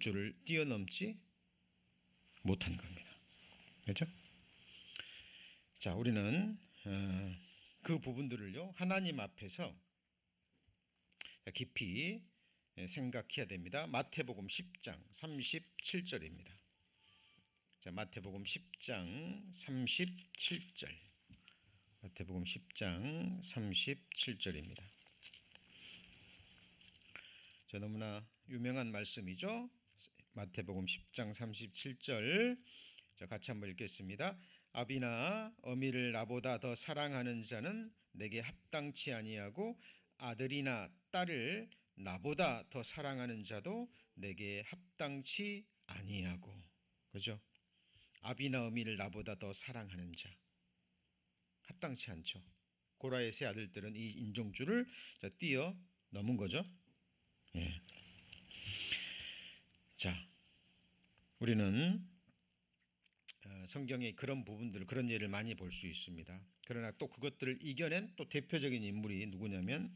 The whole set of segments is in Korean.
인정줄을 뛰어넘지 못한 겁니다. 그렇죠? 자, 우리는 그 부분들을요 하나님 앞에서 깊이 생각해야 됩니다. 마태복음 10장 37절입니다. 자, 마태복음 10장 37절. 마태복음 10장 37절입니다. 자, 너무나 유명한 말씀이죠. 마태복음 10장 37절. 자, 같이 한번 읽겠습니다. 아비나 어미를 나보다 더 사랑하는 자는 내게 합당치 아니하고 아들이나 딸을 나보다 더 사랑하는 자도 내게 합당치 아니하고. 그죠? 아비나 어미를 나보다 더 사랑하는 자 합당치 않죠. 고라의 세 아들들은 이 인종줄을 뛰어넘은 거죠. 예. 자, 우리는 성경에 그런 부분들, 그런 예를 많이 볼 수 있습니다. 그러나 또 그것들을 이겨낸 또 대표적인 인물이 누구냐면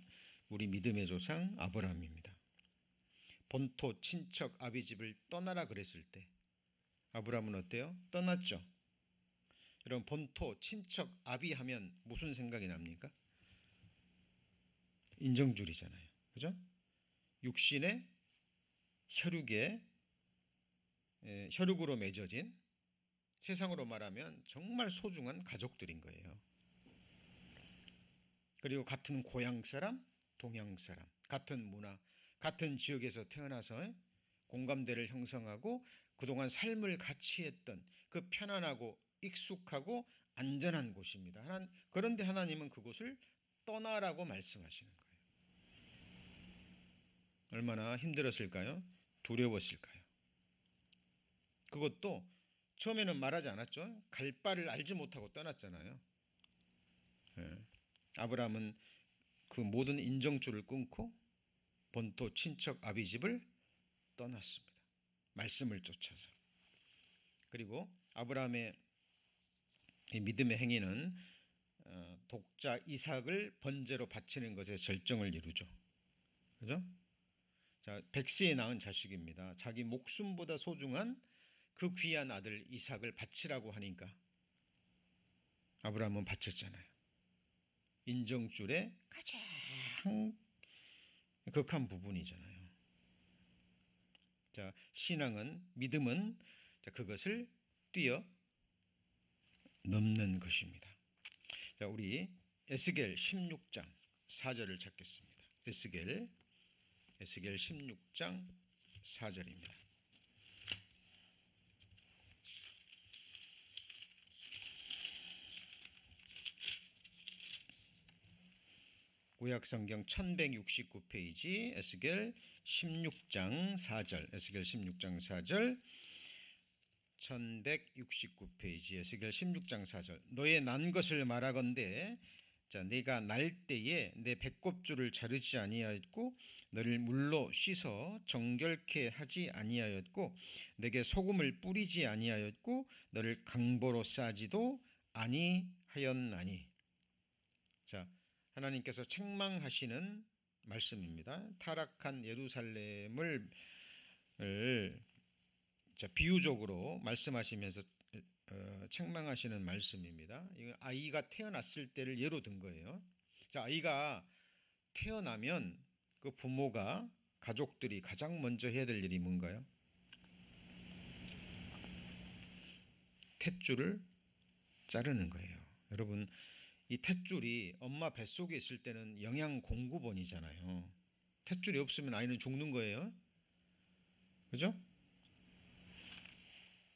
우리 믿음의 조상 아브라함입니다. 본토 친척 아비 집을 떠나라 그랬을 때 아브라함은 어때요? 떠났죠. 여러분, 본토 친척 아비 하면 무슨 생각이 납니까? 인정줄이잖아요. 그죠? 육신의 혈육으로 맺어진, 세상으로 말하면 정말 소중한 가족들인 거예요. 그리고 같은 고향 사람, 동양 사람, 같은 문화, 같은 지역에서 태어나서 공감대를 형성하고 그동안 삶을 같이 했던 그 편안하고 익숙하고 안전한 곳입니다. 그런데 하나님은 그곳을 떠나라고 말씀하시는 거예요. 얼마나 힘들었을까요? 두려웠을까요? 그것도 처음에는 말하지 않았죠. 갈 바를 알지 못하고 떠났잖아요. 아브라함은 그 모든 인정줄을 끊고 본토 친척 아비 집을 떠났습니다. 말씀을 쫓아서. 그리고 아브라함의 이 믿음의 행위는 독자 이삭을 번제로 바치는 것에 절정을 이루죠. 그죠? 자, 100세에 낳은 자식입니다. 자기 목숨보다 소중한 그 귀한 아들 이삭을 바치라고 하니까 아브라함은 바쳤잖아요. 인정줄의 가장 극한 부분이잖아요. 자, 신앙은, 믿음은 그것을 뛰어넘는 것입니다. 자, 우리 에스겔 16장 4절을 찾겠습니다. 에스겔 16장 4절입니다. 구약성경 1169페이지 에스겔 16장 4절. 에스겔 16장 4절. 1169페이지 에스겔 16장 4절. 너의 난 것을 말하건대 자, 내가 날 때에 내 배꼽줄을 자르지 아니하였고 너를 물로 씻어 정결케 하지 아니하였고 내게 소금을 뿌리지 아니하였고 너를 강보로 싸지도 아니하였나니. 자, 하나님께서 책망하시는 말씀입니다. 타락한 예루살렘을 비유적으로 말씀하시면서 책망하시는 말씀입니다. 아이가 태어났을 때를 예로 든 거예요. 자, 아이가 태어나면 그 부모가, 가족들이 가장 먼저 해야 될 일이 뭔가요? 탯줄을 자르는 거예요. 여러분, 이 탯줄이 엄마 뱃속에 있을 때는 영양 공급원이잖아요. 탯줄이 없으면 아이는 죽는 거예요. 그죠?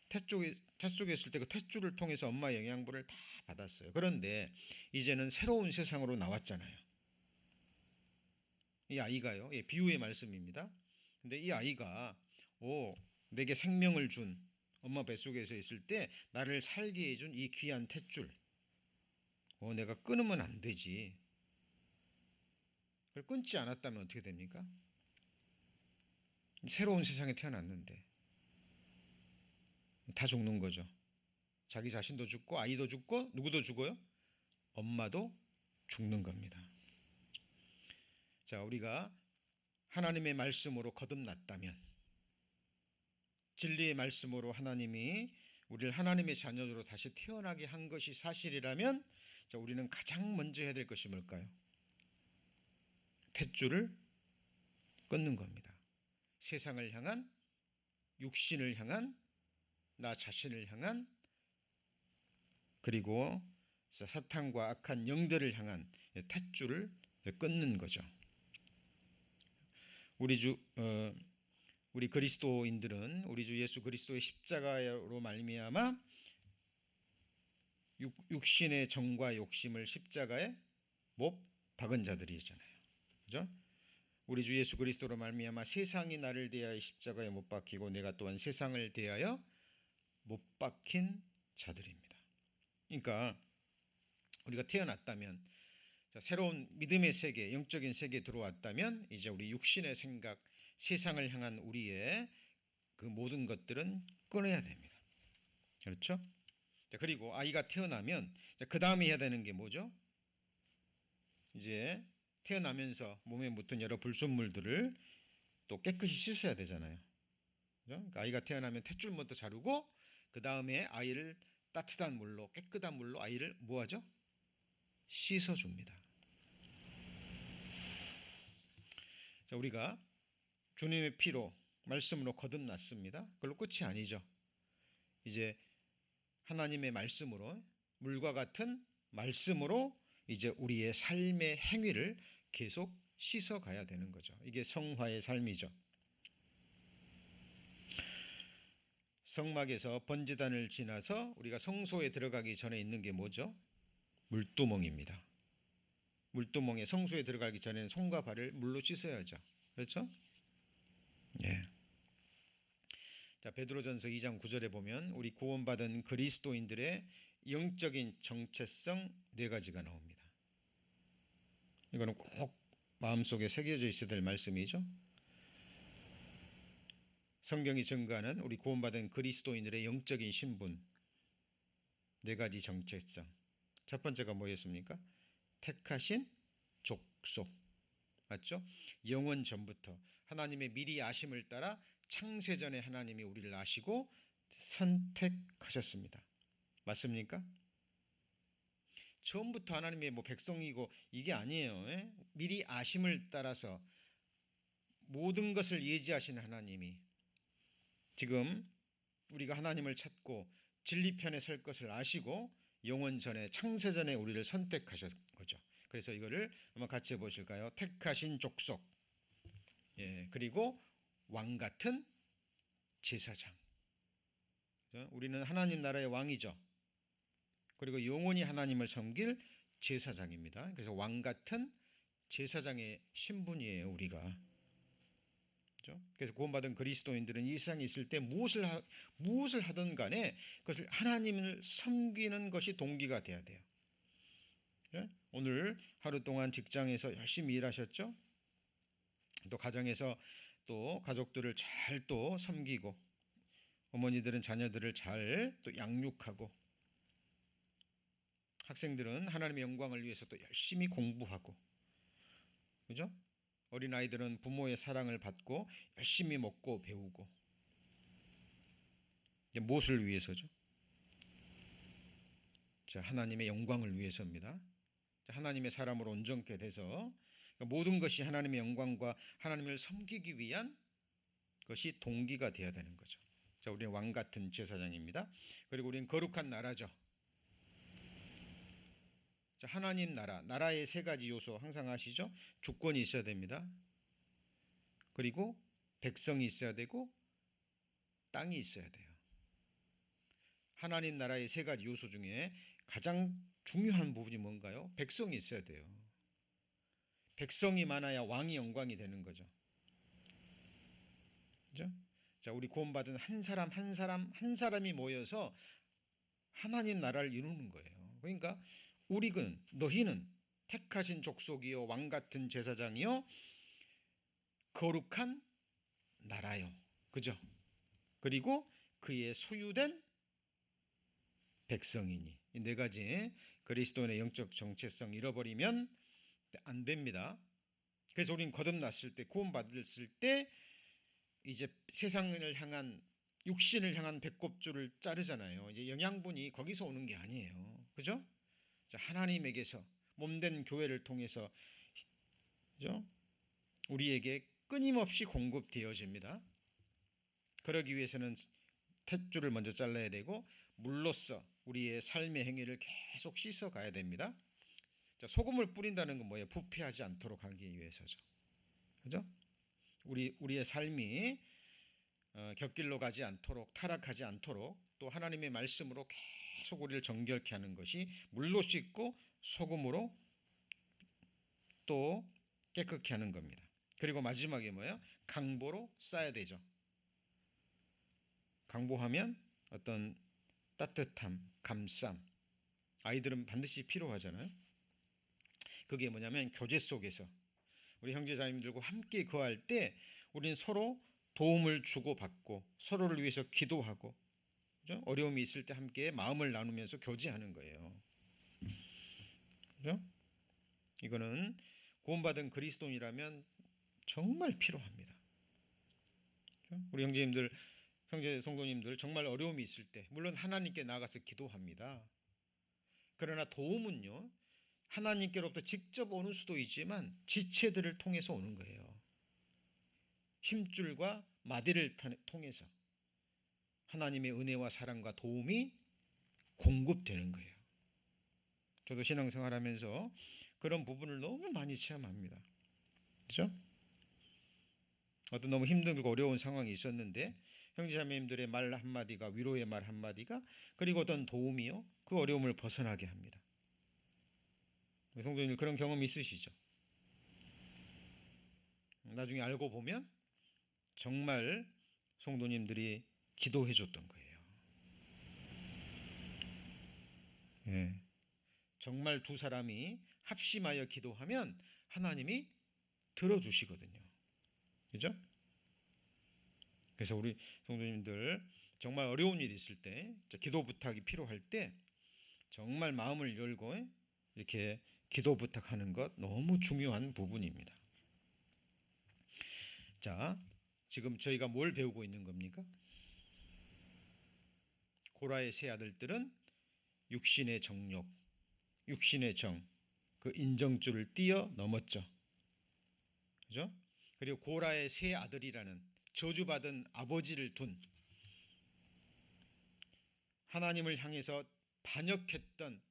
탯속에 있을 때 그 탯줄을 통해서 엄마의 영양분을 다 받았어요. 그런데 이제는 새로운 세상으로 나왔잖아요. 이 아이가요. 예, 비유의 말씀입니다. 근데 이 아이가 내게 생명을 준, 엄마 뱃속에서 있을 때 나를 살게 해준 이 귀한 탯줄, 내가 끊으면 안 되지. 그걸 끊지 않았다면 어떻게 됩니까? 새로운 세상에 태어났는데 다 죽는 거죠. 자기 자신도 죽고 아이도 죽고 누구도 죽어요? 엄마도 죽는 겁니다. 자, 우리가 하나님의 말씀으로 거듭났다면 진리의 말씀으로 하나님이 우리를 하나님의 자녀로 다시 태어나게 한 것이 사실이라면 우리는 가장 먼저 해야 될 것이 뭘까요? 탯줄을 끊는 겁니다. 세상을 향한, 육신을 향한, 나 자신을 향한, 그리고 사탄과 악한 영들을 향한 탯줄을 끊는 거죠. 우리 그리스도인들은 우리 주 예수 그리스도의 십자가로 말미암아 육신의 정과 욕심을 십자가에 못 박은 자들이잖아요. 그죠? 우리 주 예수 그리스도로 말미암아 세상이 나를 대하여 십자가에 못 박히고 내가 또한 세상을 대하여 못 박힌 자들입니다. 그러니까 우리가 태어났다면, 새로운 믿음의 세계, 영적인 세계에 들어왔다면 이제 우리 육신의 생각, 세상을 향한 우리의 그 모든 것들은 끊어야 됩니다. 그렇죠? 그리고 아이가 태어나면 그 다음에 해야 되는 게 뭐죠? 이제 태어나면서 몸에 묻은 여러 불순물들을 또 깨끗이 씻어야 되잖아요. 그러니까 아이가 태어나면 탯줄부터 자르고 그 다음에 아이를 따뜻한 물로, 깨끗한 물로 아이를 뭐하죠? 씻어줍니다. 자, 우리가 주님의 피로, 말씀으로 거듭났습니다. 그걸로 끝이 아니죠. 이제 하나님의 말씀으로, 물과 같은 말씀으로 이제 우리의 삶의 행위를 계속 씻어가야 되는 거죠. 이게 성화의 삶이죠. 성막에서 번제단을 지나서 우리가 성소에 들어가기 전에 있는 게 뭐죠? 물두멍입니다. 물두멍에 성소에 들어가기 전에는 손과 발을 물로 씻어야죠. 그렇죠? 예. 자, 베드로전서 2장 9절에 보면 우리 구원받은 그리스도인들의 영적인 정체성 4가지가 나옵니다. 이거는 꼭 마음속에 새겨져 있어야 될 말씀이죠. 성경이 증거하는 우리 구원받은 그리스도인들의 영적인 신분 4가지 정체성. 첫 번째가 뭐였습니까? 택하신 족속. 맞죠? 영원 전부터 하나님의 미리 아심을 따라 창세전에 하나님이 우리를 아시고 선택하셨습니다. 맞습니까? 처음부터 하나님의 백성이고 이게 아니에요. 미리 아심을 따라서 모든 것을 예지하시는 하나님이 지금 우리가 하나님을 찾고 진리편에 설 것을 아시고 영원전에 창세전에 우리를 선택하신 거죠. 그래서 이거를 한번 같이 보실까요? 택하신 족속, 그리고 왕 같은 제사장. 우리는 하나님 나라의 왕이죠. 그리고 영원히 하나님을 섬길 제사장입니다. 그래서 왕 같은 제사장의 신분이에요, 우리가. 그래서 구원받은 그리스도인들은 이 세상에 있을 때 무엇을 하든 간에 그것을 하나님을 섬기는 것이 동기가 돼야 돼요. 오늘 하루 동안 직장에서 열심히 일하셨죠? 또 가정에서 또 가족들을 잘 또 섬기고 어머니들은 자녀들을 잘 또 양육하고 학생들은 하나님의 영광을 위해서 또 열심히 공부하고, 그죠? 어린아이들은 부모의 사랑을 받고 열심히 먹고 배우고. 무엇을 위해서죠? 자, 하나님의 영광을 위해서입니다. 자, 하나님의 사람으로 온전케 돼서 모든 것이 하나님의 영광과 하나님을 섬기기 위한 것이 동기가 되어야 되는 거죠. 자, 우리는 왕 같은 제사장입니다. 그리고 우리는 거룩한 나라죠. 자, 하나님 나라의 3가지 요소 항상 아시죠? 주권이 있어야 됩니다. 그리고 백성이 있어야 되고 땅이 있어야 돼요. 하나님 나라의 3가지 요소 중에 가장 중요한 부분이 뭔가요? 백성이 있어야 돼요. 백성이 많아야 왕이 영광이 되는 거죠. 그죠? 자, 우리 구원받은 한 사람이 모여서 하나님 나라를 이루는 거예요. 그러니까 너희는 택하신 족속이요 왕 같은 제사장이요 거룩한 나라요. 그죠? 그리고 그의 소유된 백성이니. 이 4가지 그리스도인의 영적 정체성 잃어버리면 안 됩니다. 그래서 우리는 거듭났을 때, 구원받았을 때 이제 세상을 향한 육신을 향한 배꼽줄을 자르잖아요. 이제 영양분이 거기서 오는 게 아니에요. 그죠? 자, 하나님에게서 몸된 교회를 통해서, 그죠? 우리에게 끊임없이 공급되어집니다. 그러기 위해서는 탯줄을 먼저 잘라야 되고 물로써 우리의 삶의 행위를 계속 씻어 가야 됩니다. 자, 소금을 뿌린다는 건 뭐예요? 부패하지 않도록 하기 위해서죠. 그죠? 우리의 삶이 곁길로 가지 않도록, 타락하지 않도록, 또 하나님의 말씀으로 계속 우리를 정결케 하는 것이 물로 씻고 소금으로 또 깨끗게 하는 겁니다. 그리고 마지막에 뭐예요? 강보로 싸야 되죠. 강보하면 어떤 따뜻함, 감쌈, 아이들은 반드시 필요하잖아요. 그게 뭐냐면 교제 속에서 우리 형제자매들과 함께 거할 때 우리는 서로 도움을 주고받고 서로를 위해서 기도하고, 그죠? 어려움이 있을 때 함께 마음을 나누면서 교제하는 거예요. 그죠? 이거는 구원받은 그리스도인이라면 정말 필요합니다. 그죠? 우리 형제님들, 형제 성도님들 정말 어려움이 있을 때 물론 하나님께 나가서 기도합니다. 그러나 도움은요, 하나님께로부터 직접 오는 수도 있지만 지체들을 통해서 오는 거예요. 힘줄과 마디를 통해서 하나님의 은혜와 사랑과 도움이 공급되는 거예요. 저도 신앙생활하면서 그런 부분을 너무 많이 체험합니다. 그렇죠? 어떤 너무 힘들고 어려운 상황이 있었는데 형제자매님들의 말 한마디가, 위로의 말 한마디가, 그리고 어떤 도움이요, 그 어려움을 벗어나게 합니다. 성도님들 그런 경험 있으시죠? 나중에 알고 보면 정말 성도님들이 기도해 줬던 거예요. 예. 정말 두 사람이 합심하여 기도하면 하나님이 들어주시거든요. 그죠? 그래서 우리 성도님들 정말 어려운 일이 있을 때, 기도 부탁이 필요할 때 정말 마음을 열고 이렇게 기도 부탁하는 것 너무 중요한 부분입니다. 자, 지금 저희가 뭘 배우고 있는 겁니까? 고라의 세 아들들은 육신의 정욕, 육신의 정, 그 인정줄을 뛰어넘었죠. 그죠? 그리고 고라의 세 아들이라는 저주받은 아버지를 둔 하나님을 향해서 반역했던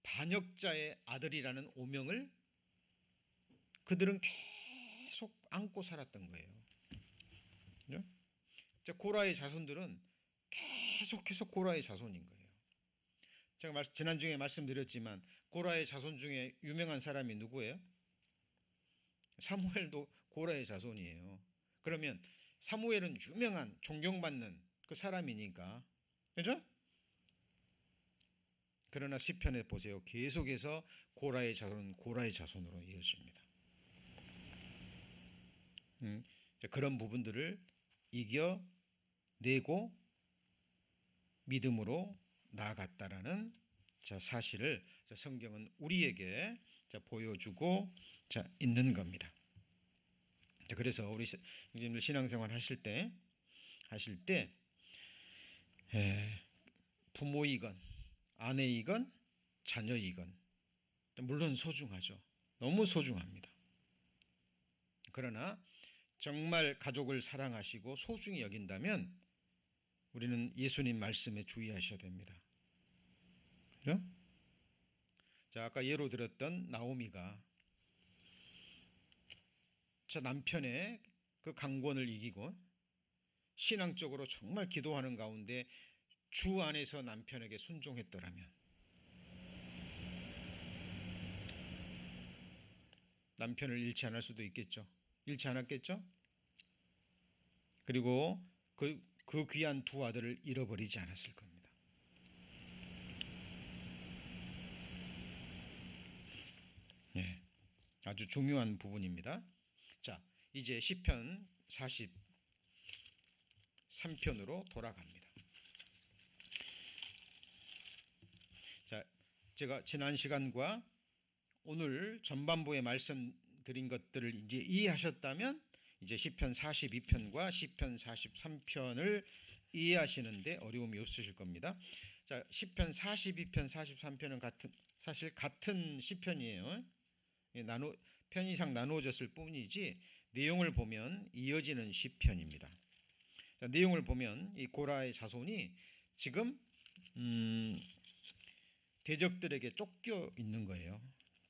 반역자의 아들이라는 오명을 그들은 계속 안고 살았던 거예요. 그죠? 고라의 자손들은 계속해서 고라의 자손인 거예요. 제가 지난주에 말씀드렸지만 고라의 자손 중에 유명한 사람이 누구예요? 사무엘도 고라의 자손이에요. 그러면 사무엘은 유명한 존경받는 그 사람이니까, 그죠? 그러나 시편에 보세요. 계속해서 고라의 자손은 고라의 자손으로 이어집니다. 그런 부분들을 이겨내고 믿음으로 나아갔다라는 사실을 성경은 우리에게 보여주고 있는 겁니다. 그래서 우리 신앙생활 하실 때 부모이건 아내이건 자녀이건 물론 소중하죠. 너무 소중합니다. 그러나 정말 가족을 사랑하시고 소중히 여긴다면 우리는 예수님 말씀에 주의하셔야 됩니다. 그죠? 자, 아까 예로 들었던 나오미가 남편의 그 강권을 이기고 신앙적으로 정말 기도하는 가운데 주 안에서 남편에게 순종했더라면 남편을 잃지 않을 수도 있겠죠. 잃지 않았겠죠? 그리고 그 귀한 두 아들을 잃어버리지 않았을 겁니다. 네, 아주 중요한 부분입니다. 자, 이제 시편 43편으로 돌아갑니다. 자, 제가 지난 시간과 오늘 전반부에 말씀드린 것들을 이제 이해하셨다면 이제 시편 42편과 시편 43편을 이해하시는데 어려움이 없으실 겁니다. 자, 시편 42편, 43편은 사실 같은 시편이에요. 편의상 나누어졌을 뿐이지 내용을 보면 이어지는 시편입니다. 자, 내용을 보면 이 고라의 자손이 지금 대적들에게 쫓겨 있는 거예요.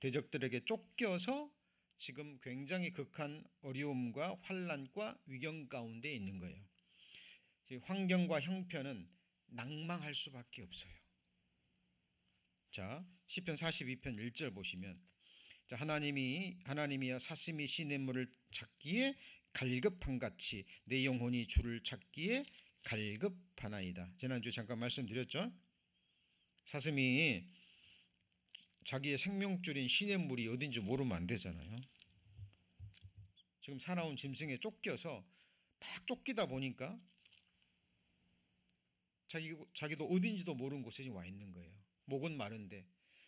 대적들에게 쫓겨서 지금 굉장히 극한 어려움과 환난과 위경 가운데 있는 거예요. 환경과 형편은 낭망할 수밖에 없어요. 자, 시편 42편 1절 보시면, 자, 하나님이여 사슴이 시냇물을 찾기에 갈급한같이 내 영혼이 주를 찾기에 갈급하나이다. 지난주에 잠깐 말씀드렸죠. 사슴이 자기의 생명줄인 시냇물이 어딘지 모르면 안 되잖아요. 지금 사나운 짐승에 쫓겨서 막 쫓기다 보니까 자기도 어딘지도 모르는 곳에 와 있는 거예요. 목은 마른데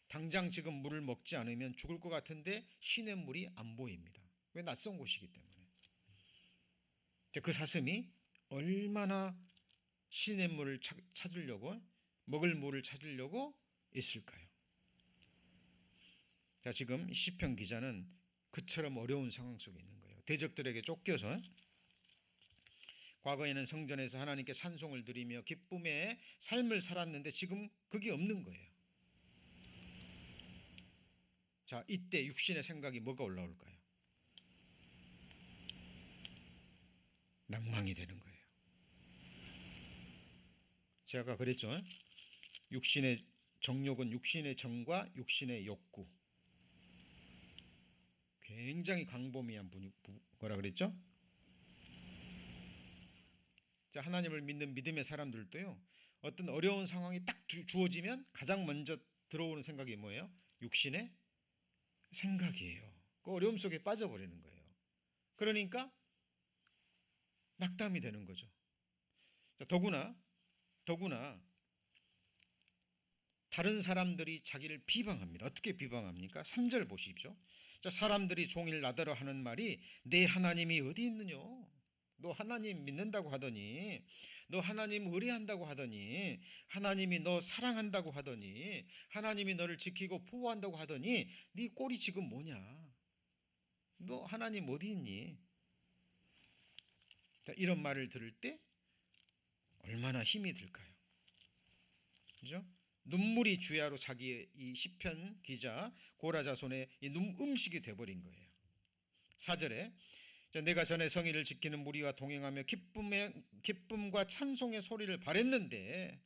당장 지금 물을 먹지 않으면 죽을 것 같은데 시냇물이 안 보입니다. 왜? 낯선 곳이기 때문에. 그 사슴이 얼마나 시냇물을 찾으려고, 먹을 물을 찾으려고 있을까요? 자, 지금 시편 기자는 그처럼 어려운 상황 속에 있는 거예요. 대적들에게 쫓겨서 과거에는 성전에서 하나님께 찬송을 드리며 기쁨의 삶을 살았는데 지금 그게 없는 거예요. 자, 이때 육신의 생각이 뭐가 올라올까요? 낭망이 되는 거예요. 제가 아까 그랬죠. 육신의 정욕은 육신의 정과 육신의 욕구. 굉장히 광범위한 뭐라 그랬죠? 자, 하나님을 믿는 믿음의 사람들도요, 어떤 어려운 상황이 딱 주어지면 가장 먼저 들어오는 생각이 뭐예요? 육신의 생각이에요. 그 어려움 속에 빠져버리는 거예요. 그러니까 낙담이 되는 거죠. 자, 더구나 다른 사람들이 자기를 비방합니다. 어떻게 비방합니까? 3절 보십시오. 자, 사람들이 종일 나더러 하는 말이 내 하나님이 어디 있느냐? 너 하나님 믿는다고 하더니, 너 하나님 의뢰한다고 하더니, 하나님이 너 사랑한다고 하더니, 하나님이 너를 지키고 보호한다고 하더니 네 꼴이 지금 뭐냐? 너 하나님 어디 있니? 자, 이런 말을 들을 때 얼마나 힘이 들까요? 그죠? 눈물이 주야로 자기의 이 시편 기자 고라 자손의 이 음식이 돼버린 거예요. 4절에 내가 전에 성의를 지키는 무리와 동행하며 기쁨과 찬송의 소리를 발했는데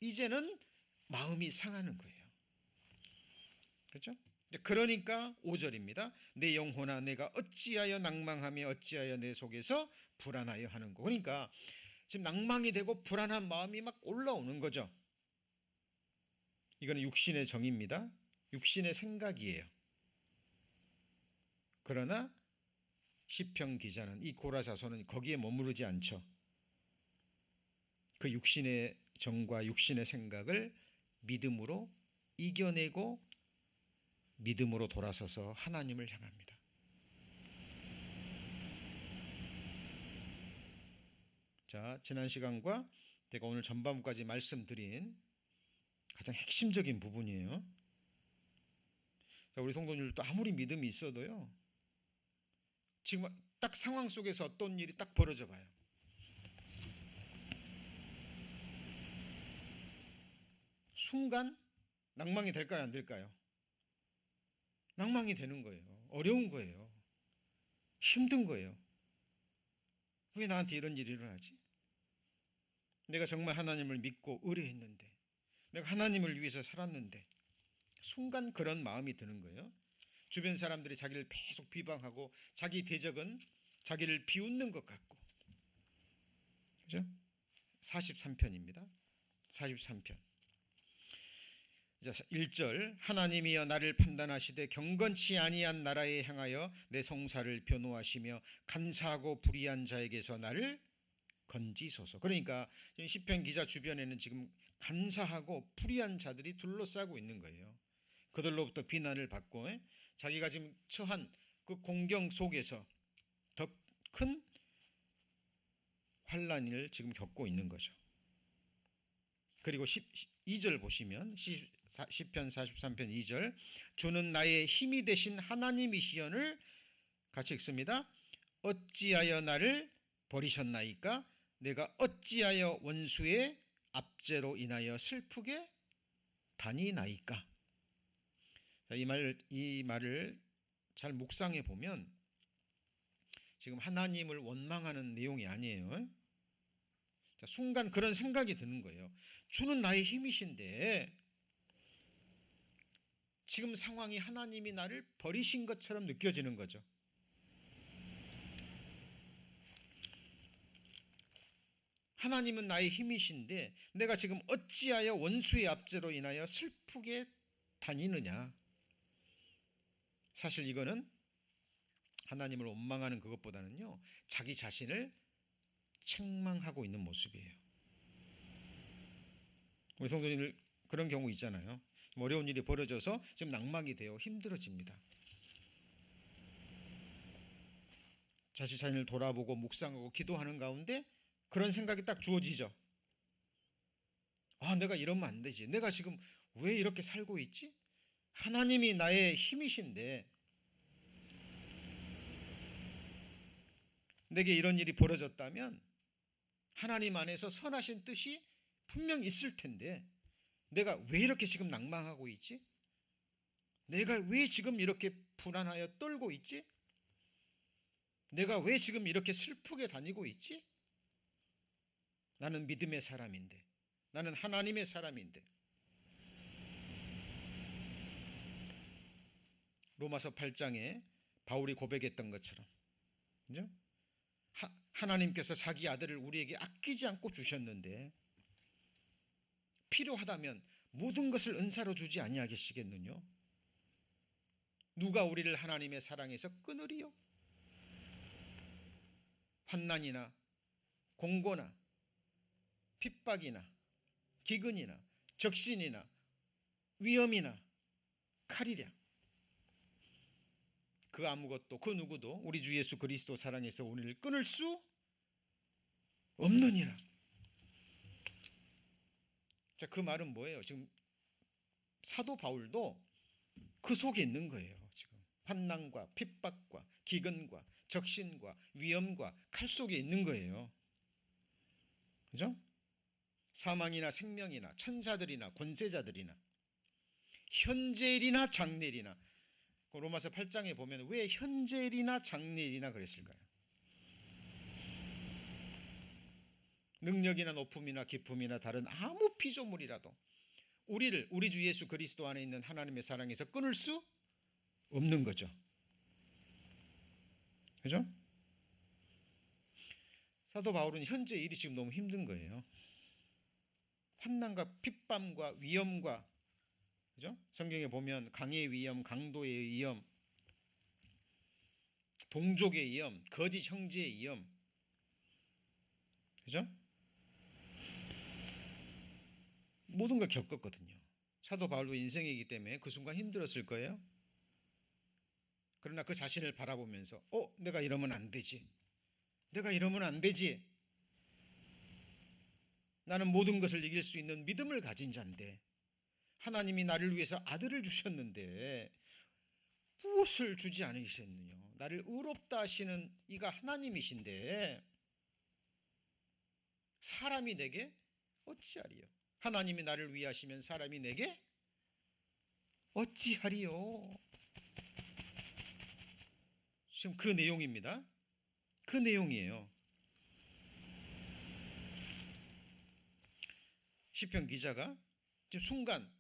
이제는 마음이 상하는 거예요. 그렇죠? 그러니까 5절입니다. 내 영혼아 내가 어찌하여 낭망하며 어찌하여 내 속에서 불안하여 하는 거. 그러니까 지금 낭망이 되고 불안한 마음이 막 올라오는 거죠. 이거는 육신의 정입니다. 육신의 생각이에요. 그러나 시편 기자는, 이 고라 자손은 거기에 머무르지 않죠. 그 육신의 정과 육신의 생각을 믿음으로 이겨내고 믿음으로 돌아서서 하나님을 향합니다. 자, 지난 시간과 제가 오늘 전반부까지 말씀드린 가장 핵심적인 부분이에요. 자, 우리 성도님들도 아무리 믿음이 있어도요, 지금 딱 상황 속에서 어떤 일이 딱 벌어져 봐요. 순간 낭망이 될까요, 안 될까요? 낭망이 되는 거예요. 어려운 거예요. 힘든 거예요. 왜 나한테 이런 일이 일어나지? 내가 정말 하나님을 믿고 의뢰했는데, 내가 하나님을 위해서 살았는데, 순간 그런 마음이 드는 거예요. 주변 사람들이 자기를 계속 비방하고 자기 대적은 자기를 비웃는 것 같고. 그죠? 43편입니다. 43편. 1절 하나님이여 나를 판단하시되 경건치 아니한 나라에 향하여 내 송사를 변호하시며 간사하고 불의한 자에게서 나를 건지소서. 그러니까 시편 기자 주변에는 지금 간사하고 불의한 자들이 둘러싸고 있는 거예요. 그들로부터 비난을 받고 자기가 지금 처한 그 공경 속에서 더 큰 환난을 지금 겪고 있는 거죠. 그리고 2절 보시면 시편 43편 2절 주는 나의 힘이 되신 하나님이시여를 같이 읽습니다. 어찌하여 나를 버리셨나이까? 내가 어찌하여 원수의 압제로 인하여 슬프게 다니나이까? 자, 이 말을 잘 묵상해 보면 지금 하나님을 원망하는 내용이 아니에요. 자, 순간 그런 생각이 드는 거예요. 주는 나의 힘이신데 지금 상황이 하나님이 나를 버리신 것처럼 느껴지는 거죠. 하나님은 나의 힘이신데 내가 지금 어찌하여 원수의 압제로 인하여 슬프게 다니느냐. 사실 이거는 하나님을 원망하는 그것보다는요, 자기 자신을 책망하고 있는 모습이에요. 우리 성도님들 그런 경우 있잖아요. 어려운 일이 벌어져서 지금 낭망이 되어 힘들어집니다. 자신 자신을 돌아보고 묵상하고 기도하는 가운데 그런 생각이 딱 주어지죠. 아, 내가 이러면 안 되지. 내가 지금 왜 이렇게 살고 있지? 하나님이 나의 힘이신데 내게 이런 일이 벌어졌다면 하나님 안에서 선하신 뜻이 분명 있을 텐데 내가 왜 이렇게 지금 낭망하고 있지? 내가 왜 지금 이렇게 불안하여 떨고 있지? 내가 왜 지금 이렇게 슬프게 다니고 있지? 나는 믿음의 사람인데, 나는 하나님의 사람인데. 로마서 8장에 바울이 고백했던 것처럼, 그죠? 하나님께서 자기 아들을 우리에게 아끼지 않고 주셨는데 필요하다면 모든 것을 은사로 주지 아니하겠시겠느냐? 누가 우리를 하나님의 사랑에서 끊으리요? 환난이나 공고나 핍박이나 기근이나 적신이나 위험이나 칼이랴. 그 아무것도 그 누구도 우리 주 예수 그리스도 사랑에서 우리를 끊을 수 없느니라. 자, 그 말은 뭐예요? 지금 사도 바울도 그 속에 있는 거예요. 지금 환난과 핍박과 기근과 적신과 위험과 칼 속에 있는 거예요. 그죠? 사망이나 생명이나 천사들이나 권세자들이나 현재일이나 장래일이나, 로마서 8장에 보면 왜 현재일이나 장래일이나 그랬을까요? 능력이나 높음이나 기쁨이나 다른 아무 피조물이라도 우리를 우리 주 예수 그리스도 안에 있는 하나님의 사랑에서 끊을 수 없는 거죠. 그죠? 사도 바울은 현재 일이 지금 너무 힘든 거예요. 환난과 핍박과 위험과, 그죠? 성경에 보면 강의 위험, 강도의 위험, 동족의 위험, 거짓 형제의 위험, 그죠? 모든 걸 겪었거든요. 사도 바울도 인생이기 때문에 그 순간 힘들었을 거예요. 그러나 그 자신을 바라보면서 내가 이러면 안 되지. 내가 이러면 안 되지. 나는 모든 것을 이길 수 있는 믿음을 가진 자인데 하나님이 나를 위해서 아들을 주셨는데 무엇을 주지 않으셨느냐. 나를 의롭다 하시는 이가 하나님이신데 사람이 내게 어찌하리요. 하나님이 나를 위하시면 사람이 내게 어찌하리요. 지금 그 내용입니다. 그 내용이에요. 시편 기자가 지금 순간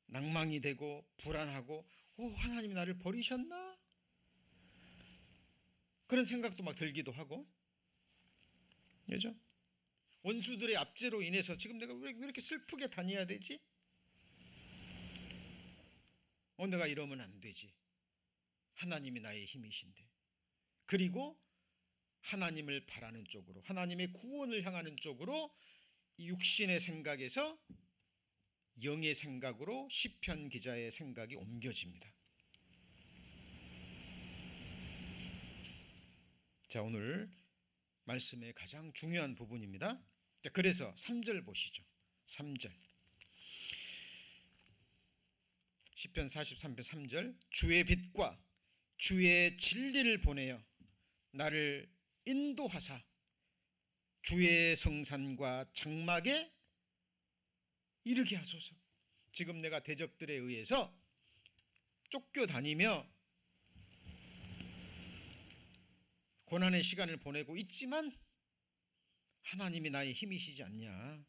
낭망이 되고 불안하고 하나님이 나를 버리셨나? 그런 생각도 막 들기도 하고, 그죠? 원수들의 압제로 인해서 지금 내가 왜 이렇게 슬프게 다녀야 되지? 내가 이러면 안 되지. 하나님이 나의 힘이신데. 그리고 하나님을 바라는 쪽으로, 하나님의 구원을 향하는 쪽으로 이 육신의 생각에서 영의 생각으로 시편 기자의 생각이 옮겨집니다. 자, 오늘 말씀의 가장 중요한 부분입니다. 그래서 3절 보시죠. 3절 시편 43편 3절 주의 빛과 주의 진리를 보내어 나를 인도하사 주의 성산과 장막에 이르게 하소서. 지금 내가 대적들에 의해서 쫓겨다니며 고난의 시간을 보내고 있지만 하나님이 나의 힘이시지 않냐,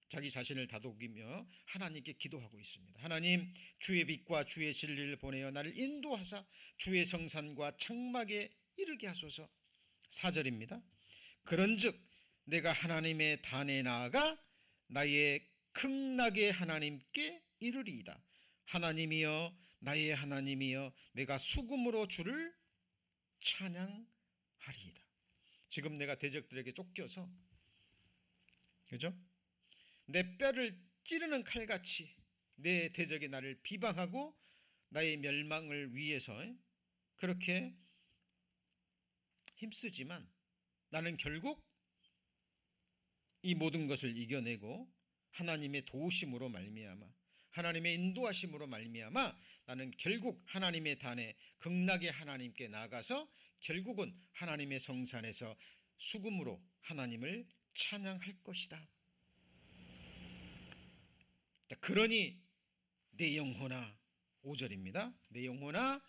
자기 자신을 다독이며 하나님께 기도하고 있습니다. 하나님, 주의 빛과 주의 진리를 보내어 나를 인도하사 주의 성산과 장막에 이르게 하소서. 4절입니다. 그런즉 내가 하나님의 단에 나아가 나의 극락의 하나님께 이르리이다. 하나님이여, 나의 하나님이여, 내가 수금으로 주를 찬양하리이다. 지금 내가 대적들에게 쫓겨서, 그죠? 내 뼈를 찌르는 칼같이 내 대적이 나를 비방하고 나의 멸망을 위해서 그렇게 힘쓰지만 나는 결국 이 모든 것을 이겨내고 하나님의 도우심으로 말미암아, 하나님의 인도하심으로 말미암아 나는 결국 하나님의 단에 극락의 하나님께 나아가서 결국은 하나님의 성산에서 수금으로 하나님을 찬양할 것이다. 그러니 내 영혼아, 5절입니다. 내 영혼아,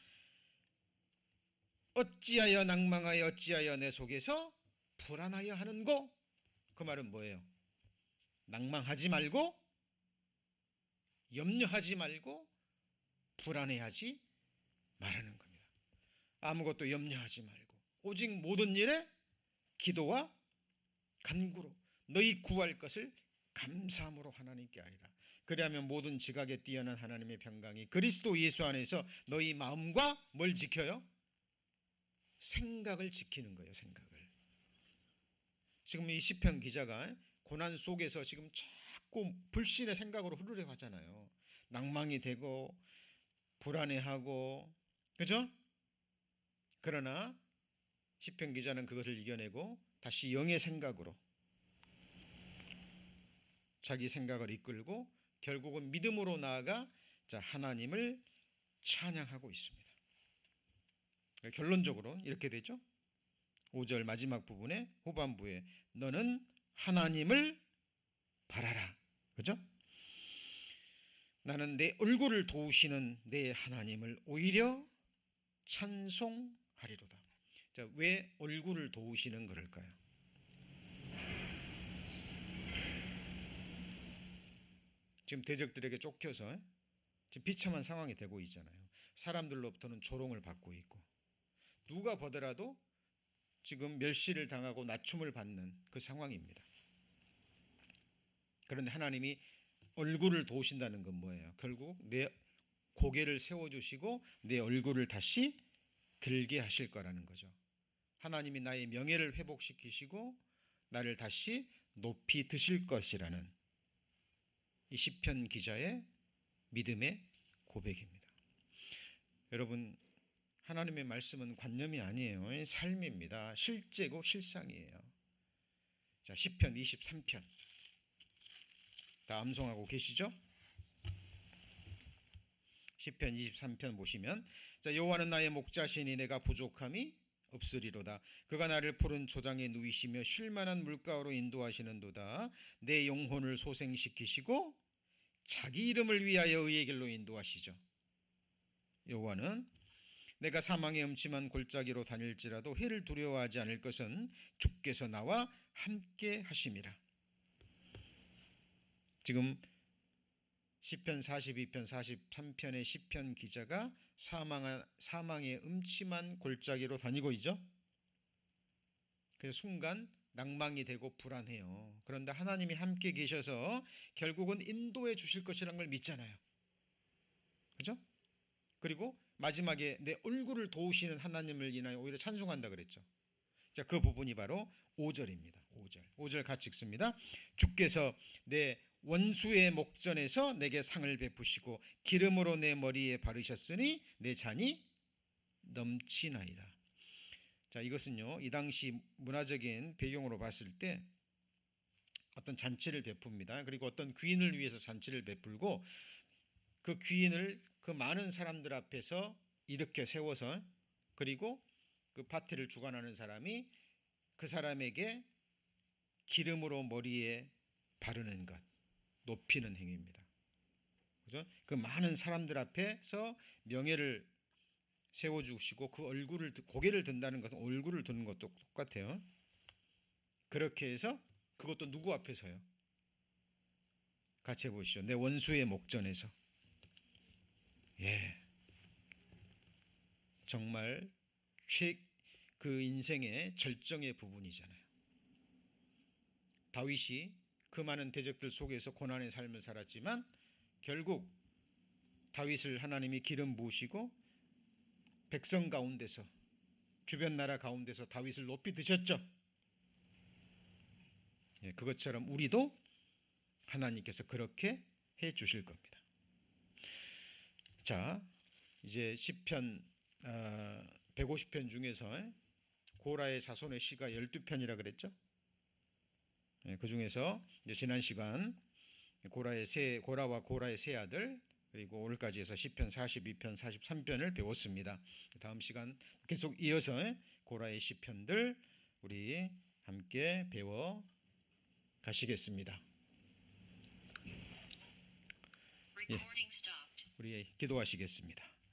어찌하여 낭망하여 어찌하여 내 속에서 불안하여 하는고? 그 말은 뭐예요? 낭망하지 말고, 염려하지 말고, 불안해하지 말라는 겁니다. 아무것도 염려하지 말고 오직 모든 일에 기도와 간구로 너희 구할 것을 감사함으로 하나님께 아뢰라. 그리하면 모든 지각에 뛰어난 하나님의 평강이 그리스도 예수 안에서 너희 마음과 뭘 지켜요? 생각을 지키는 거예요. 생각을. 지금 이 시편 기자가 고난 속에서 지금 자꾸 불신의 생각으로 흐르려 하잖아요. 낭망이 되고 불안해하고, 그죠? 그러나 시편 기자는 그것을 이겨내고 다시 영의 생각으로 자기 생각을 이끌고 결국은 믿음으로 나아가 하나님을 찬양하고 있습니다. 결론적으로 이렇게 되죠. 5절 마지막 부분에 후반부에 너는 하나님을 바라라. 그죠? 나는 내 얼굴을 도우시는 내 하나님을 오히려 찬송하리로다. 자, 왜 얼굴을 도우시는 그럴까요? 지금 대적들에게 쫓겨서 지금 비참한 상황이 되고 있잖아요. 사람들로부터는 조롱을 받고 있고 누가 보더라도 지금 멸시를 당하고 낮춤을 받는 그 상황입니다. 그런데 하나님이 얼굴을 도우신다는 건 뭐예요? 결국 내 고개를 세워주시고 내 얼굴을 다시 들게 하실 거라는 거죠. 하나님이 나의 명예를 회복시키시고 나를 다시 높이 드실 것이라는 이 시편 기자의 믿음의 고백입니다. 여러분, 하나님의 말씀은 관념이 아니에요. 삶입니다. 실제고 실상이에요. 자, 시편 23편 다 암송하고 계시죠? 시편 23편 보시면, 자, 여호와는 나의 목자시니 내가 부족함이 없으리로다. 그가 나를 푸른 초장에 누이시며 쉴만한 물가로 인도하시는도다. 내 영혼을 소생시키시고 자기 이름을 위하여 의의 길로 인도하시죠. 여호와는 내가 사망의 음침한 골짜기로 다닐지라도 해를 두려워하지 않을 것은 주께서 나와 함께 하심이라. 지금 시편 42편 43편의 시편 기자가 사망의 음침한 골짜기로 다니고 있죠. 그래서 순간 낭망이 되고 불안해요. 그런데 하나님이 함께 계셔서 결국은 인도해 주실 것이라는 걸 믿잖아요. 그죠? 그리고 마지막에 내 얼굴을 도우시는 하나님을 인하여 오히려 찬송한다 그랬죠. 자, 그 부분이 바로 5절입니다. 5절 같이 읽습니다. 주께서 내 원수의 목전에서 내게 상을 베푸시고 기름으로 내 머리에 바르셨으니 내 잔이 넘치나이다. 자, 이것은요, 이 당시 문화적인 배경으로 봤을 때 어떤 잔치를 베풉니다. 그리고 어떤 귀인을 위해서 잔치를 베풀고 그 귀인을 그 많은 사람들 앞에서 일으켜 세워서 그리고 그 파티를 주관하는 사람이 그 사람에게 기름으로 머리에 바르는 것, 높이는 행위입니다. 그죠? 그 많은 사람들 앞에서 명예를 세워주시고 그 얼굴을 고개를 든다는 것은 얼굴을 드는 것도 똑같아요. 그렇게 해서 그것도 누구 앞에서요? 같이 해보시죠. 내 원수의 목전에서. 예, 정말 그 인생의 절정의 부분이잖아요. 다윗이 그 많은 대적들 속에서 고난의 삶을 살았지만 결국 다윗을 하나님이 기름 부으시고 백성 가운데서 주변 나라 가운데서 다윗을 높이 드셨죠. 예, 그것처럼 우리도 하나님께서 그렇게 해 주실 겁니다. 자, 이제 시편 150편 중에서 고라의 자손의 시가 12편이라 그랬죠. 예, 그 중에서 이제 지난 시간 고라와 고라의 세 아들 그리고 오늘까지 해서 시편 42편, 43편을 배웠습니다. 다음 시간 계속 이어서 고라의 시편들 우리 함께 배워 가시겠습니다. 예, 우리 기도하시겠습니다.